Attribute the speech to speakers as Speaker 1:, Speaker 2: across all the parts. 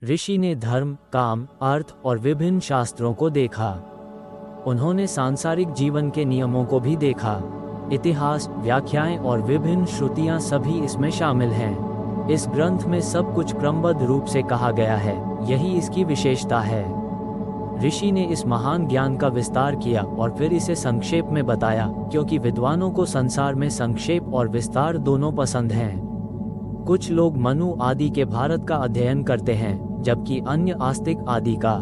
Speaker 1: ऋषि ने धर्म, काम, अर्थ और विभिन्न शास्त्रों को देखा। उन्होंने सांसारिक जीवन के नियमों को भी देखा। इतिहास, व्याख्याएं और विभिन्न श्रुतियां सभी इसमें शामिल हैं। इस ग्रंथ में सब कुछ क्रमबद्ध रूप से कहा गया है, यही इसकी विशेषता है। ऋषि ने इस महान ज्ञान का विस्तार किया और फिर इसे संक्षेप में बताया, क्योंकि विद्वानों को संसार में संक्षेप और विस्तार दोनों पसंद हैं। कुछ लोग मनु आदि के भारत का अध्ययन करते हैं, जबकि अन्य आस्तिक आदि का।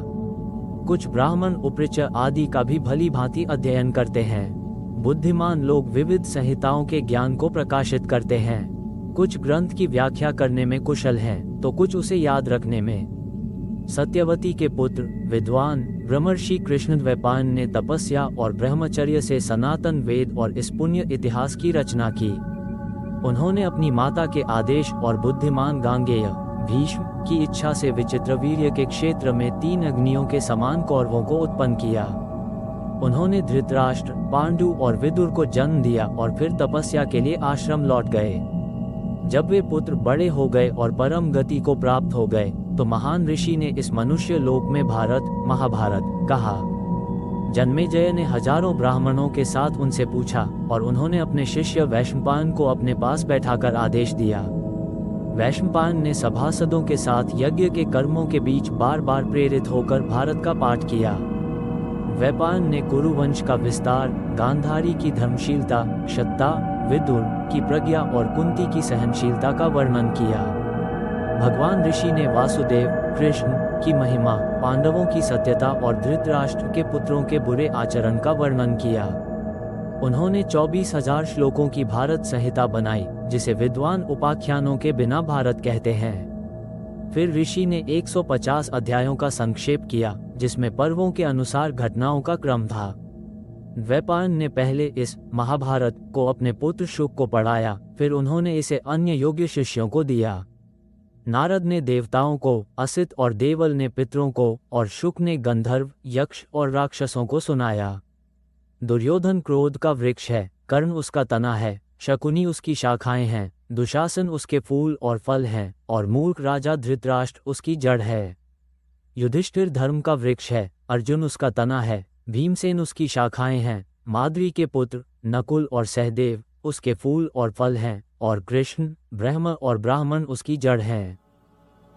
Speaker 1: कुछ ब्राह्मण उपऋच आदि का भी भली भांति अध्ययन करते हैं। बुद्धिमान लोग विविध संहिताओं के ज्ञान को प्रकाशित करते हैं। कुछ ग्रंथ की व्याख्या करने में कुशल हैं, तो कुछ उसे याद रखने में। सत्यवती के पुत्र विद्वान ब्रह्मर्षि कृष्णद्वैपायन ने तपस्या और ब्रह्मचर्य से सनातन वेद और इस पुण्य इतिहास की रचना की। उन्होंने अपनी माता के आदेश और बुद्धिमान गांगेय भीष्म की इच्छा से विचित्रवीर्य के क्षेत्र में 3 अग्नियों के समान कौरवों को उत्पन्न किया। उन्होंने धृतराष्ट्र, पांडु और विदुर को जन्म दिया और फिर तपस्या के लिए आश्रम लौट गए। जब वे पुत्र बड़े हो गए और परम गति को प्राप्त हो गए, तो महान ऋषि ने इस मनुष्य लोक में भारत, महाभारत कहा। जन्मेजय ने हजारों ब्राह्मणों के साथ उनसे पूछा और उन्होंने अपने शिष्य वैशंपायन को अपने पास बैठाकर आदेश दिया। वैशंपायन ने सभासदों के साथ यज्ञ के कर्मों के बीच बार बार प्रेरित होकर भारत का पाठ किया। वैपायन ने कुरुवंश का विस्तार, गांधारी की धर्मशीलता, सत्ता, विदुर की प्रज्ञा और कुंती की सहनशीलता का वर्णन किया। भगवान ऋषि ने वासुदेव, कृष्ण की महिमा, पांडवों की सत्यता और धृतराष्ट्र के पुत्रों के बुरे आचरण का वर्णन किया। उन्होंने 24,000 श्लोकों की भारत संहिता बनाई, जिसे विद्वान उपाख्यानों के बिना भारत कहते हैं। फिर ऋषि ने 150 अध्यायों का संक्षेप किया, जिसमें पर्वों के अनुसार घटनाओं का क्रम था। वैपायन ने पहले इस महाभारत को अपने पुत्र शुक को पढ़ाया, फिर उन्होंने इसे अन्य योग्य शिष्यों को दिया। नारद ने देवताओं को, असित और देवल ने पितरों को, और शुक ने गंधर्व, यक्ष और राक्षसों को सुनाया। दुर्योधन क्रोध का वृक्ष है, कर्ण उसका तना है, शकुनी उसकी शाखाएं हैं, दुशासन उसके फूल और फल हैं, और मूर्ख राजा धृतराष्ट्र उसकी जड़ है। युधिष्ठिर धर्म का वृक्ष है, अर्जुन उसका तना है, भीमसेन उसकी शाखाएं हैं, माद्री के पुत्र नकुल और सहदेव उसके फूल और फल हैं, और कृष्ण, ब्रह्म और ब्राह्मण उसकी जड़ हैं।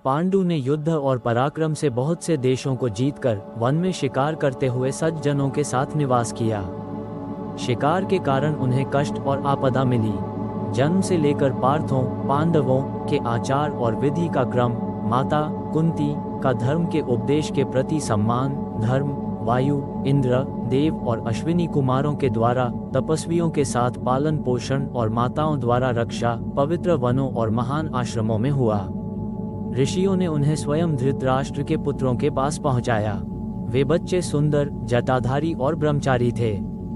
Speaker 1: पांडु ने युद्ध और पराक्रम से बहुत से देशों को जीतकर वन में शिकार करते हुए सज्जनों के साथ निवास किया। शिकार के कारण उन्हें कष्ट और आपदा मिली। जन्म से लेकर पार्थों, पांडवों के आचार और विधि का क्रम, माता कुंती का धर्म के उपदेश के प्रति सम्मान, धर्म, वायु, इंद्र, देव और अश्विनी कुमारों के द्वारा तपस्वियों के साथ पालन पोषण और माताओं द्वारा रक्षा पवित्र वनों और महान आश्रमों में हुआ। ऋषियों ने उन्हें स्वयं धृतराष्ट्र के पुत्रों के पास पहुंचाया। वे बच्चे सुंदर, जटाधारी और ब्रह्मचारी थे।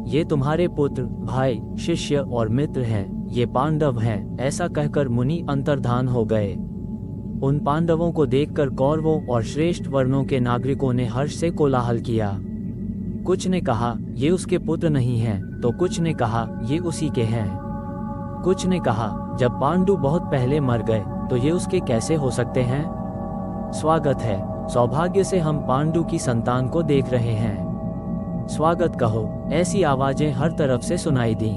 Speaker 1: ये तुम्हारे पुत्र, भाई, शिष्य और मित्र हैं, ये पांडव हैं, ऐसा कहकर मुनि अंतर्धान हो गए। उन पांडवों को देखकर कौरवों और श्रेष्ठ वर्णों के नागरिकों ने हर्ष से कोलाहल किया। कुछ ने कहा ये उसके पुत्र नहीं हैं, तो कुछ ने कहा ये उसी के हैं। कुछ ने कहा जब पांडु बहुत पहले मर गए तो ये उसके कैसे हो सकते हैं। स्वागत है, सौभाग्य से हम पांडु की संतान को देख रहे हैं। स्वागत कहो, ऐसी आवाजें हर तरफ से सुनाई दी।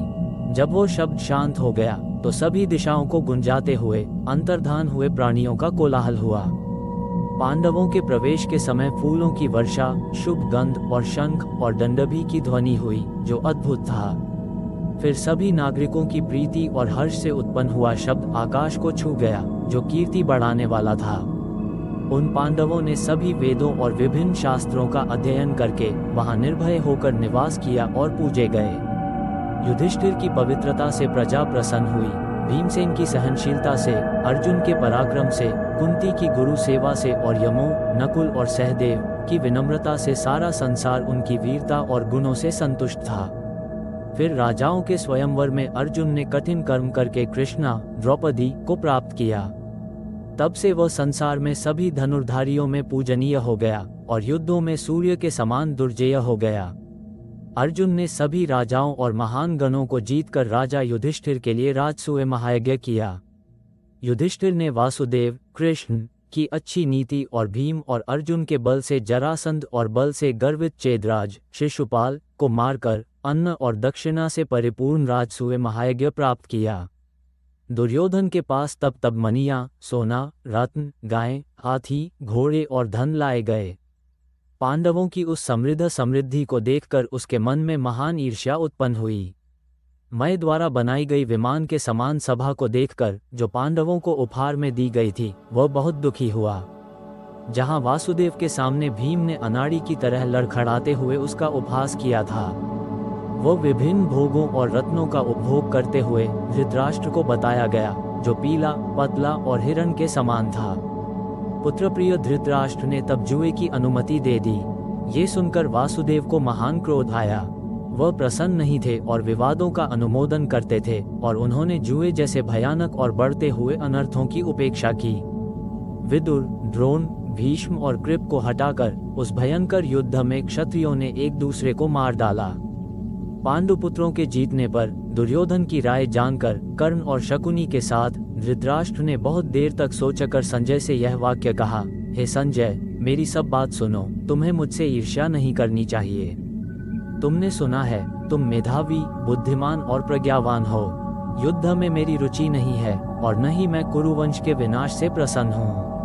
Speaker 1: जब वो शब्द शांत हो गया तो सभी दिशाओं को गुंजाते हुए अंतर्धान हुए प्राणियों का कोलाहल हुआ। पांडवों के प्रवेश के समय फूलों की वर्षा, शुभ गंध और शंख और डंडभी की ध्वनि हुई, जो अद्भुत था। फिर सभी नागरिकों की प्रीति और हर्ष से उत्पन्न हुआ शब्द आकाश को छू गया, जो कीर्ति बढ़ाने वाला था। उन पांडवों ने सभी वेदों और विभिन्न शास्त्रों का अध्ययन करके वहां निर्भय होकर निवास किया और पूजे गए। युधिष्ठिर की पवित्रता से प्रजा प्रसन्न हुई, भीमसेन की सहनशीलता से, अर्जुन के पराक्रम से, कुंती की गुरु सेवा से और यमो, नकुल और सहदेव की विनम्रता से सारा संसार उनकी वीरता और गुणों से संतुष्ट था। फिर राजाओं के स्वयंवर में अर्जुन ने कठिन कर्म करके कृष्णा, द्रौपदी को प्राप्त किया। तब से वह संसार में सभी धनुर्धारियों में पूजनीय हो गया और युद्धों में सूर्य के समान दुर्जेय हो गया। अर्जुन ने सभी राजाओं और महान गणों को जीतकर राजा युधिष्ठिर के लिए राजसूय महायज्ञ किया। युधिष्ठिर ने वासुदेव, कृष्ण की अच्छी नीति और भीम और अर्जुन के बल से जरासंध और बल से गर्वित चेदराज शिशुपाल को मारकर अन्न और दक्षिणा से परिपूर्ण राजसूय महायज्ञ प्राप्त किया। दुर्योधन के पास तब मनिया, सोना, रत्न, गायें, हाथी, घोड़े और धन लाए गए। पांडवों की उस समृद्धि को देखकर उसके मन में महान ईर्ष्या उत्पन्न हुई। मय द्वारा बनाई गई विमान के समान सभा को देखकर, जो पांडवों को उपहार में दी गई थी, वह बहुत दुखी हुआ। जहां वासुदेव के सामने भीम ने अनाड़ी की तरह लड़खड़ाते हुए उसका उपहास किया था, वह विभिन्न भोगों और रत्नों का उपभोग करते हुए धृतराष्ट्र को बताया गया, जो पीला, पतला और हिरण के समान था। पुत्रप्रिय धृतराष्ट्र ने तब जुए की अनुमति दे दी। ये सुनकर वासुदेव को महान क्रोध आया। वह प्रसन्न नहीं थे और विवादों का अनुमोदन करते थे, और उन्होंने जुए जैसे भयानक और बढ़ते हुए अनर्थों की उपेक्षा की। विदुर, द्रोण, भीष्म और कृप को हटाकर उस भयंकर युद्ध में क्षत्रियों ने एक दूसरे को मार डाला। पांडुपुत्रों के जीतने पर दुर्योधन की राय जानकर कर्ण और शकुनी के साथ धृतराष्ट्र ने बहुत देर तक सोचकर संजय से यह वाक्य कहा, हे संजय, मेरी सब बात सुनो। तुम्हें मुझसे ईर्ष्या नहीं करनी चाहिए। तुमने सुना है, तुम मेधावी, बुद्धिमान और प्रज्ञावान हो। युद्ध में मेरी रुचि नहीं है और न ही मैं कुरुवंश के विनाश से प्रसन्न हूँ।